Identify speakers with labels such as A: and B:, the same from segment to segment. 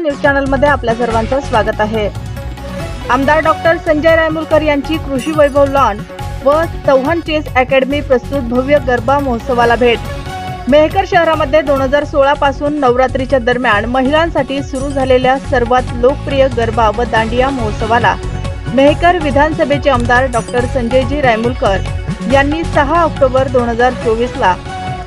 A: News channel मध्ये आपल्या सर्वांचं स्वागत आहे। आमदार डॉक्टर संजय रायमुलकर यांची कृषी वैभव लॉन व चव्हाण चेस अकॅडमी प्रस्तुत भव्य गरबा महोत्सवाला भेट। मेहकर शहरामध्ये 2016 पासून नवरात्रीच्या दरम्यान महिलांसाठी सुरू झालेल्या सर्वात लोकप्रिय गरबा व दांडिया महोत्सवाला मेहकर विधानसभेचे आमदार डॉक्टर संजयजी रायमुलकर यांनी 6 ऑक्टोबर 2024 ला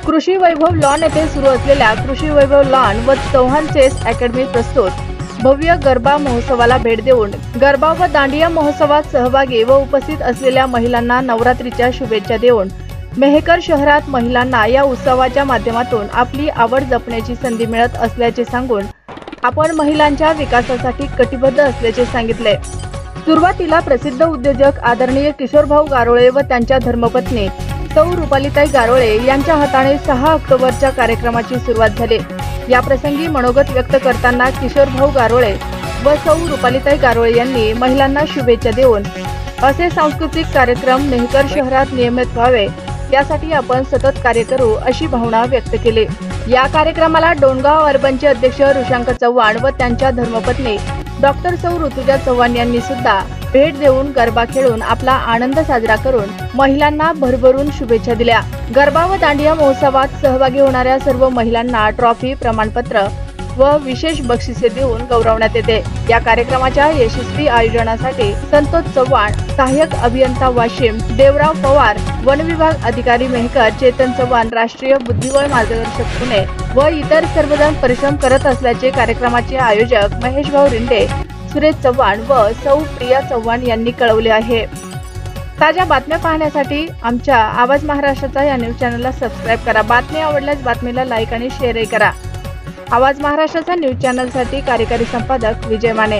A: कृषी वैभव लॉन येथे सुरू असलेल्या कृषी वैभव लॉन व चव्हाण चेस अकॅडमी प्रस्तुत भव्य गरबा महोत्सवाला भेट देऊन गरबा व दांडिया महोत्सवात सहभागी व उपस्थित असलेल्या महिलांना नवरात्रीच्या शुभेच्छा देऊन मेहकर शहरात महिलांना या उत्सवाच्या माध्यमातून आपली आवड जपण्याची संधी मिळत असल्याचे सांगून आपण महिलांच्या विकासासाठी कटिबद्ध असल्याचे सांगितले। सुरुवातीला प्रसिद्ध उद्योजक आदरणीय किशोरभाऊ गारोळे व त्यांच्या धर्मपत्नी सौ रुपालीताई गारोळे यांच्या हाताने 6 ऑक्टोबरच्या कार्यक्रमाची सुरुवात झाली। या प्रसंगी मनोगत व्यक्त करताना किशोरभाऊ गारोळे व सौ रुपालीताई गारोळे यांनी महिलांना शुभेच्छा देऊन असे सांस्कृतिक कार्यक्रम मेहकर शहरात नियमित व्हावे यासाठी आपण सतत कार्य करू अशी भावना व्यक्त केली। या कार्यक्रमाला डोणगाव अर्बनचे अध्यक्ष ऋषांक चव्हाण व त्यांच्या धर्मपत्नी डॉक्टर सौ ऋतुजा चव्हाण यांनी सुद्धा भेट देऊन गरबा खेळून आपला आनंद साजरा करून महिलांना भरभरून शुभेच्छा दिल्या। गरबा व दांडिया महोत्सवात सहभागी होणाऱ्या सर्व महिलांना ट्रॉफी, प्रमाणपत्र व विशेष बक्षिसे देऊन गौरवण्यात येते। या कार्यक्रमाच्या यशस्वी आयोजनासाठी संतोष चव्हाण, सहाय्यक अभियंता वाशिम, देवराव पवार, वन विभाग अधिकारी मेहकर, चेतन चव्हाण, राष्ट्रीय बुद्धिबळ मार्गदर्शक पुणे व इतर सर्वजण परिश्रम करत असल्याचे कार्यक्रमाचे आयोजक महेश भाऊ रिंडे, सुरेश चव्हाण व सौ प्रिया चव्हाण यांनी कळवले आहे। ताज्या बातम्या पाहण्यासाठी आमच्या आवाज महाराष्ट्राचा या न्यूज चॅनलला सबस्क्राइब करा। बातमी आवडल्यास बातमीला लाईक आणि शेअरही करा। आवाज महाराष्ट्राचा न्यूज चॅनलसाठी कार्यकारी संपादक विजय माने।